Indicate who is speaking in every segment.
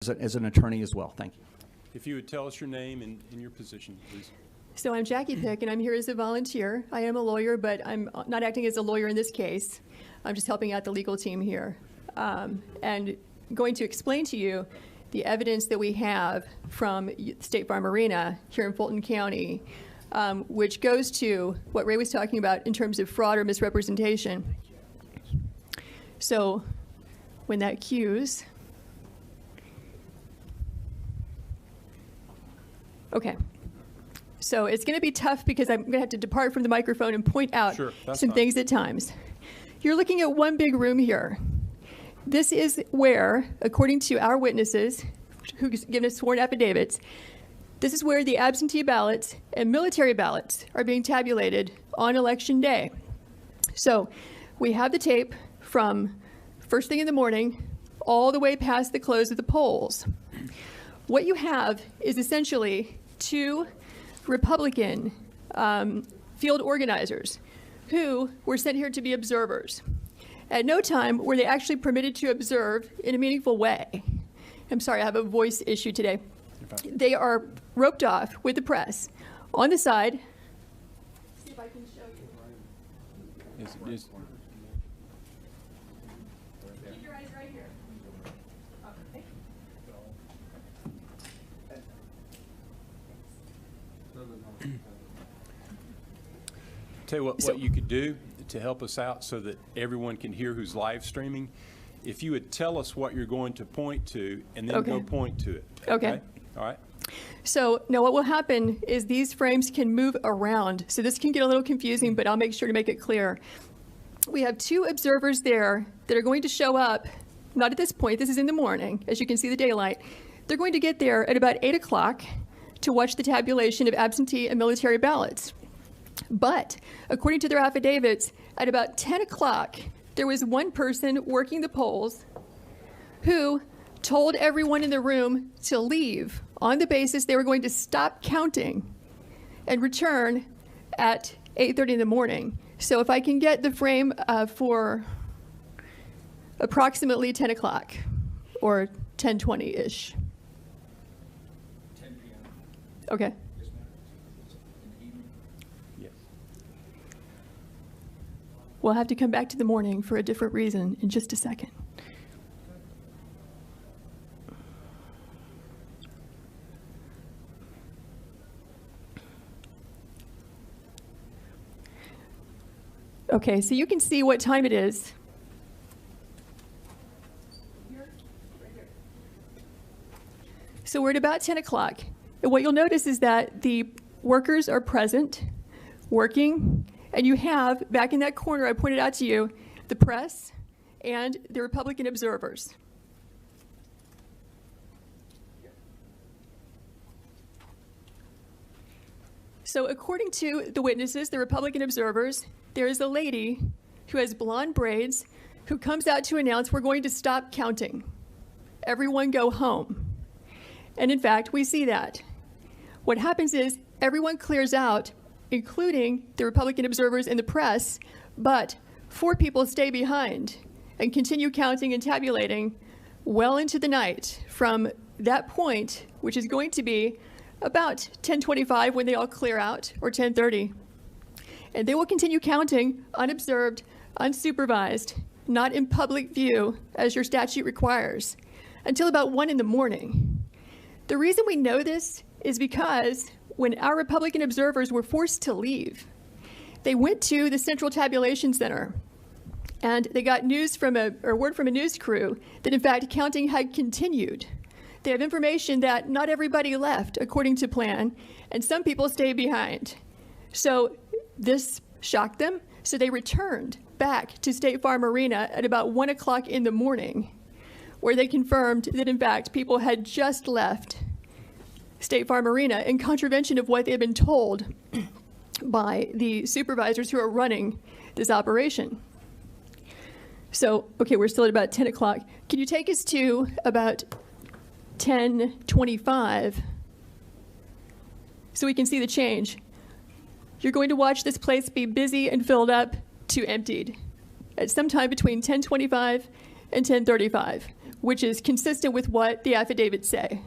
Speaker 1: as an attorney as well. Thank you.
Speaker 2: If you would tell us your name and your position, please.
Speaker 3: So I'm Jackie Pick, and I'm here as a volunteer. I am a lawyer, but I'm not acting as a lawyer in this case. I'm just helping out the legal team here. And going to explain to you the evidence that we have from State Farm Arena here in Fulton County, which goes to what Ray was talking about in terms of fraud or misrepresentation. So when that cues, okay. So it's going to be tough because I'm going to have to depart from the microphone and point out some things at times. You're looking at one big room here. This is where, according to our witnesses, who've given us sworn affidavits, this is where the absentee ballots and military ballots are being tabulated on election day. So we have the tape from first thing in the morning all the way past the close of the polls. What you have is essentially two Republican field organizers who were sent here to be observers. At no time were they actually permitted to observe in a meaningful way. I'm sorry, I have a voice issue today. They are roped off with the press on the side. See if I can show you. Keep your eyes right here. Okay.
Speaker 2: Tell you what you could do to help us out so that everyone can hear who's live streaming. If you would tell us what you're going to point to and then go point to it.
Speaker 3: Okay.
Speaker 2: All right.
Speaker 3: So now what will happen is these frames can move around. So this can get a little confusing, but I'll make sure to make it clear. We have two observers there that are going to show up, not at this point, this is in the morning, as you can see the daylight. They're going to get there at about 8 o'clock to watch the tabulation of absentee and military ballots. But according to their affidavits, at about 10 o'clock, there was one person working the polls who told everyone in the room to leave on the basis they were going to stop counting and return at 8:30 in the morning. So if I can get the frame for approximately 10 o'clock or 10:20-ish.
Speaker 4: 10 p.m.
Speaker 3: Okay. We'll have to come back to the morning for a different reason in just a second. Okay, so you can see what time it is. So we're at about 10 o'clock. And what you'll notice is that the workers are present, working, and you have, back in that corner I pointed out to you, the press and the Republican observers. So according to the witnesses, the Republican observers, there is a lady who has blonde braids who comes out to announce we're going to stop counting. Everyone go home. And in fact, we see that. What happens is everyone clears out, including the Republican observers and the press, but 4 people stay behind and continue counting and tabulating well into the night from that point, which is going to be about 10:25 when they all clear out, or 10:30. And they will continue counting unobserved, unsupervised, not in public view, as your statute requires, until about 1 in the morning. The reason we know this is because when our Republican observers were forced to leave, they went to the Central Tabulation Center and they got word from a news crew that in fact counting had continued. They have information that not everybody left according to plan and some people stayed behind. So this shocked them, so they returned back to State Farm Arena at about 1 o'clock in the morning, where they confirmed that in fact people had just left State Farm Arena in contravention of what they had been told by the supervisors who are running this operation. So, okay, we're still at about 10 o'clock. Can you take us to about 10:25 so we can see the change? You're going to watch this place be busy and filled up to emptied at some time between 10:25 and 10:35. which is consistent with what the affidavits say.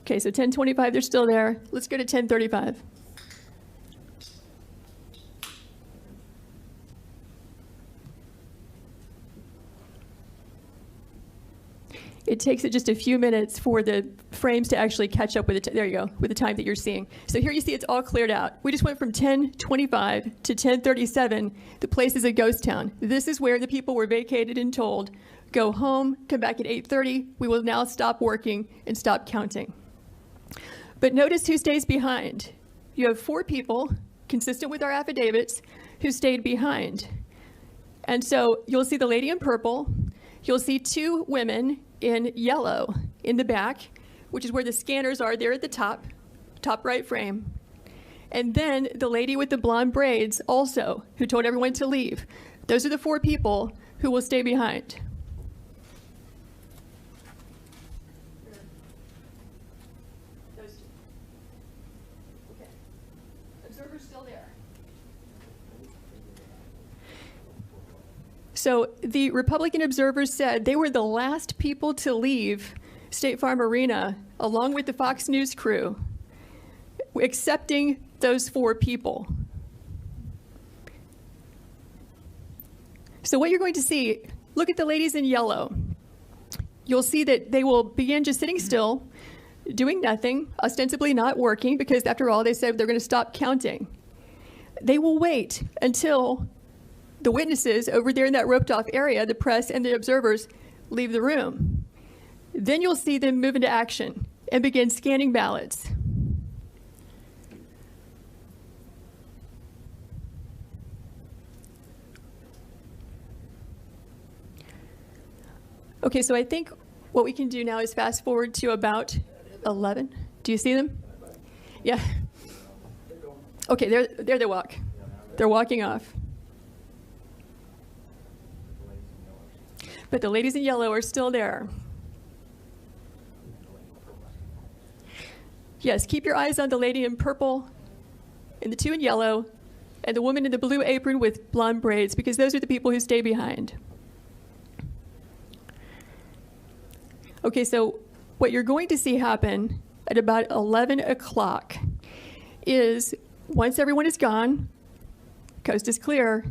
Speaker 3: Okay, so 1025, they're still there. Let's go to 1035. It takes it just a few minutes for the frames to actually catch up with there you go, with the time that you're seeing. So here you see it's all cleared out. We just went from 1025 to 1037. The place is a ghost town. This is where the people were vacated and told, go home, come back at 8:30. We will now stop working and stop counting. But notice who stays behind. You have 4 people, consistent with our affidavits, who stayed behind. And so you'll see the lady in purple. You'll see 2 women in yellow in the back, which is where the scanners are there at the top right frame. And then the lady with the blonde braids also, who told everyone to leave. Those are the 4 people who will stay behind. Those 2. Okay. Observer's still there. So the Republican observers said they were the last people to leave State Farm Arena, along with the Fox News crew, excepting those 4 people. So what you're going to see, look at the ladies in yellow. You'll see that they will begin just sitting still, doing nothing, ostensibly not working, because after all, they said they're going to stop counting. They will wait until the witnesses over there in that roped off area, the press and the observers, leave the room. Then you'll see them move into action and begin scanning ballots. Okay, so I think what we can do now is fast forward to about 11. Do you see them? Yeah. Okay, there they walk. They're walking off. But the ladies in yellow are still there. Yes, keep your eyes on the lady in purple and the 2 in yellow and the woman in the blue apron with blonde braids, because those are the people who stay behind. Okay, so what you're going to see happen at about 11 o'clock is once everyone is gone, coast is clear,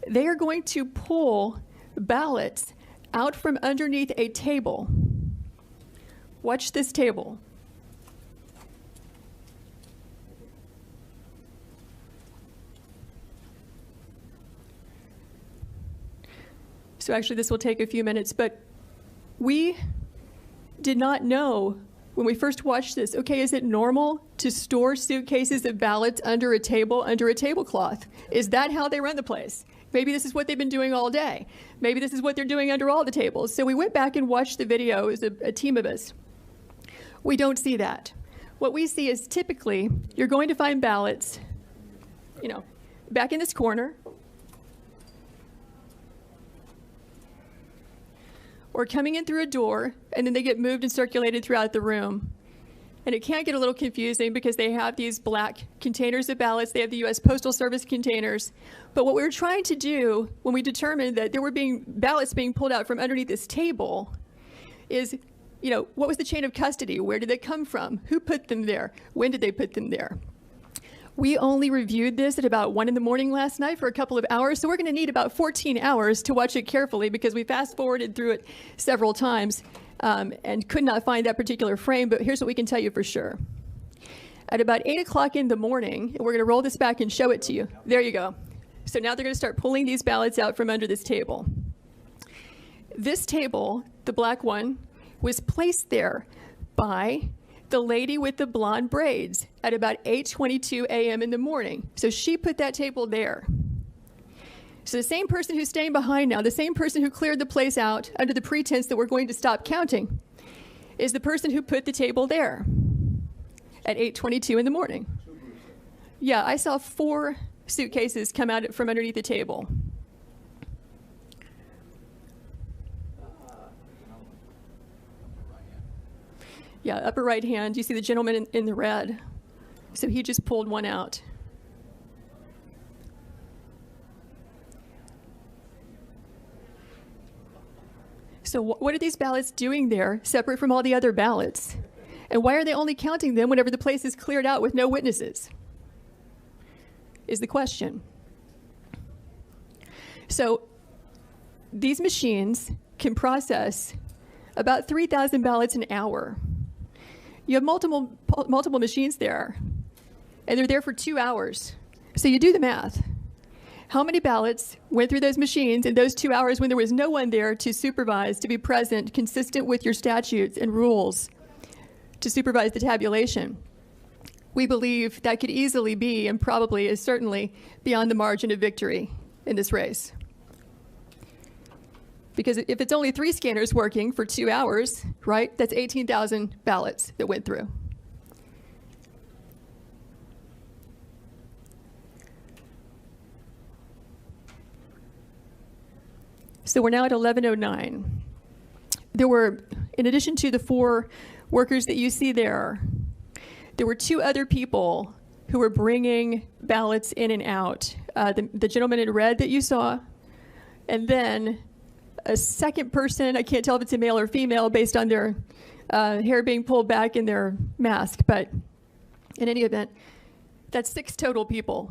Speaker 3: they are going to pull ballots out from underneath a table. Watch this table. So actually this will take a few minutes, but we did not know when we first watched this, okay, is it normal to store suitcases of ballots under a table, under a tablecloth? Is that how they run the place? Maybe this is what they've been doing all day. Maybe this is what they're doing under all the tables. So we went back and watched the video as a team of us. We don't see that. What we see is typically you're going to find ballots, back in this corner, or coming in through a door, and then they get moved and circulated throughout the room. And it can get a little confusing because they have these black containers of ballots. They have the U.S. Postal Service containers. But what we were trying to do when we determined that there were ballots being pulled out from underneath this table is, what was the chain of custody? Where did they come from? Who put them there? When did they put them there? We only reviewed this at about 1 in the morning last night for a couple of hours, so we're going to need about 14 hours to watch it carefully because we fast-forwarded through it several times and could not find that particular frame, but here's what we can tell you for sure. At about 8 o'clock in the morning, and we're going to roll this back and show it to you. There you go. So now they're going to start pulling these ballots out from under this table. This table, the black one, was placed there by the lady with the blonde braids at about 8:22 a.m. in the morning. So she put that table there. So the same person who's staying behind now, the same person who cleared the place out under the pretense that we're going to stop counting, is the person who put the table there at 8:22 in the morning. Yeah, I saw 4 suitcases come out from underneath the table. Yeah, upper right hand, you see the gentleman in the red. So he just pulled one out. So what are these ballots doing there, separate from all the other ballots? And why are they only counting them whenever the place is cleared out with no witnesses? Is the question. So these machines can process about 3,000 ballots an hour. You have multiple machines there, and they're there for 2 hours. So you do the math. How many ballots went through those machines in those 2 hours when there was no one there to supervise, to be present, consistent with your statutes and rules, to supervise the tabulation? We believe that could easily be, and probably is certainly, beyond the margin of victory in this race. Because if it's only 3 scanners working for 2 hours, right, that's 18,000 ballots that went through. So we're now at 11:09. There were, in addition to the 4 workers that you see there were 2 other people who were bringing ballots in and out. The gentleman in red that you saw, and then a second person. I can't tell if it's a male or female based on their hair being pulled back in their mask, but in any event, that's 6 total people.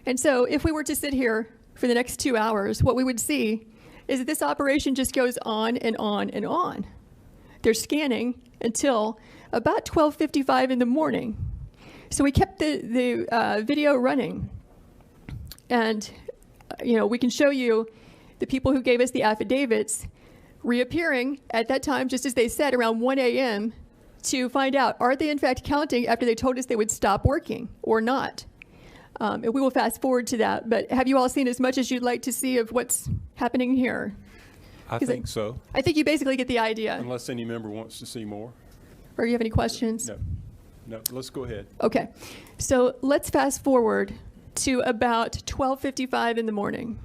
Speaker 3: And so if we were to sit here for the next 2 hours, what we would see is that this operation just goes on and on and on. They're scanning until about 12:55 in the morning. So we kept the video running. And, you know, we can show you the people who gave us the affidavits reappearing at that time, just as they said, around 1 a.m. to find out, are they in fact counting after they told us they would stop working or not? And we will fast forward to that. But have you all seen as much as you'd like to see of what's happening here?
Speaker 2: I think so,
Speaker 3: I think you basically get the idea.
Speaker 2: unless any member wants to see more.
Speaker 3: Or you have any questions?
Speaker 2: No, let's go ahead.
Speaker 3: Okay. So let's fast forward to about 12:55 in the morning.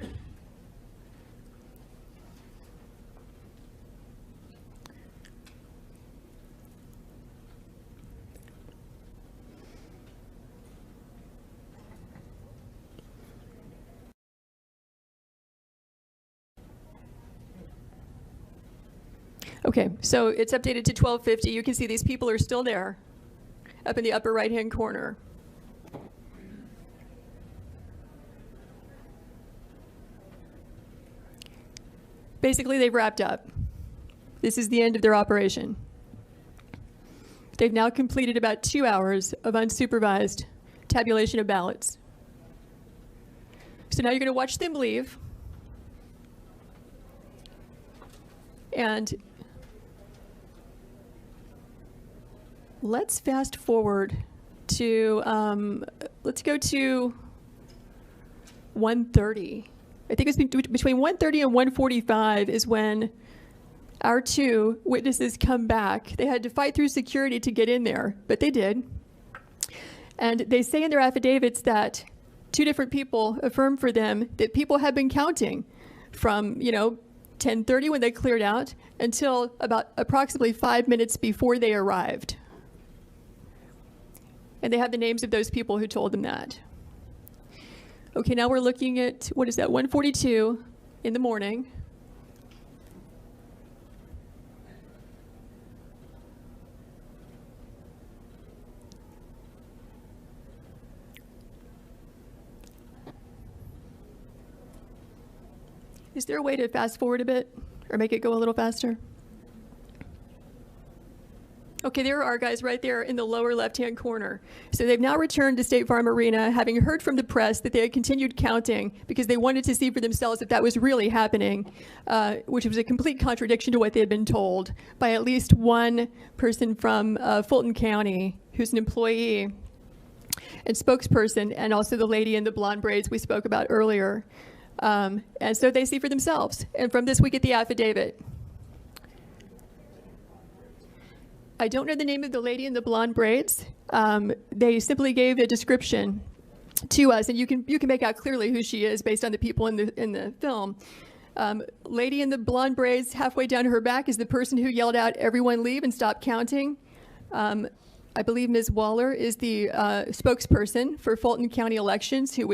Speaker 3: Okay, so it's updated to 12:50. You can see these people are still there, up in the upper right-hand corner. Basically, they've wrapped up. This is the end of their operation. They've now completed about 2 hours of unsupervised tabulation of ballots. So now you're going to watch them leave. And let's fast forward to, let's go to 1:30. I think it's between 1:30 and 1:45 is when our 2 witnesses come back. They had to fight through security to get in there, but they did. And they say in their affidavits that 2 different people affirm for them that people have been counting from, 10:30 when they cleared out until about approximately 5 minutes before they arrived. And they have the names of those people who told them that. Okay, now we're looking at, 1:42 in the morning. Is there a way to fast forward a bit or make it go a little faster? Okay, there are our guys right there in the lower left-hand corner. So they've now returned to State Farm Arena, having heard from the press that they had continued counting because they wanted to see for themselves if that was really happening, which was a complete contradiction to what they had been told by at least one person from Fulton County who's an employee and spokesperson, and also the lady in the blonde braids we spoke about earlier. And so they see for themselves. And from this, we get the affidavit. I don't know the name of the lady in the blonde braids. They simply gave a description to us, and you can make out clearly who she is based on the people in the film. Lady in the blonde braids, halfway down her back, is the person who yelled out, "Everyone leave and stop counting." I believe Ms. Waller is the spokesperson for Fulton County Elections, who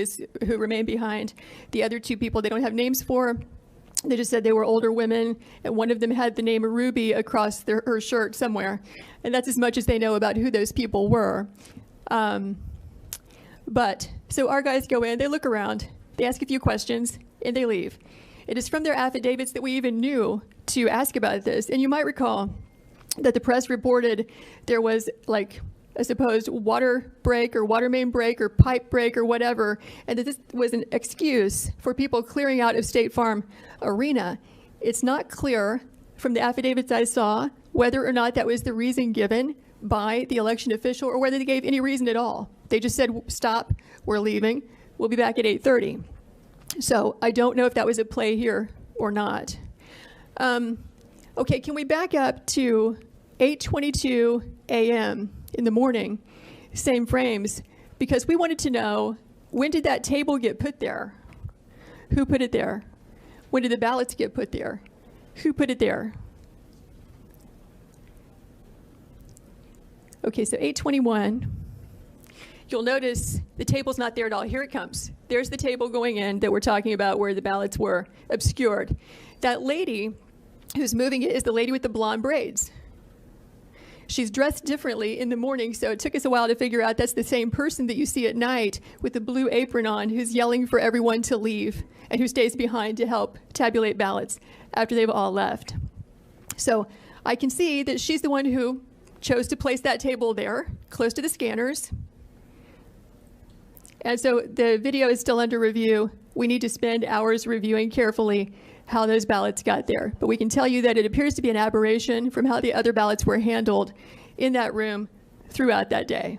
Speaker 3: remained behind the other 2 people they don't have names for. They just said they were older women, and one of them had the name Ruby across her shirt somewhere. And that's as much as they know about who those people were. So our guys go in, they look around, they ask a few questions, and they leave. It is from their affidavits that we even knew to ask about this. And you might recall that the press reported there was like a supposed water break or water main break or pipe break or whatever, and that this was an excuse for people clearing out of State Farm Arena. It's not clear from the affidavits I saw whether or not that was the reason given by the election official or whether they gave any reason at all. They just said, stop, we're leaving, we'll be back at 8:30. So I don't know if that was a play here or not. Okay, can we back up to 8:22 a.m. in the morning, same frames, because we wanted to know, when did that table get put there? Who put it there? When did the ballots get put there? Who put it there? Okay, so 8:21. You'll notice the table's not there at all. Here it comes. There's the table going in that we're talking about where the ballots were obscured. That lady who's moving it is the lady with the blonde braids. She's dressed differently in the morning, so it took us a while to figure out that's the same person that you see at night with the blue apron on who's yelling for everyone to leave and who stays behind to help tabulate ballots after they've all left. So I can see that she's the one who chose to place that table there, close to the scanners. And so the video is still under review. We need to spend hours reviewing carefully how those ballots got there. But we can tell you that it appears to be an aberration from how the other ballots were handled in that room throughout that day.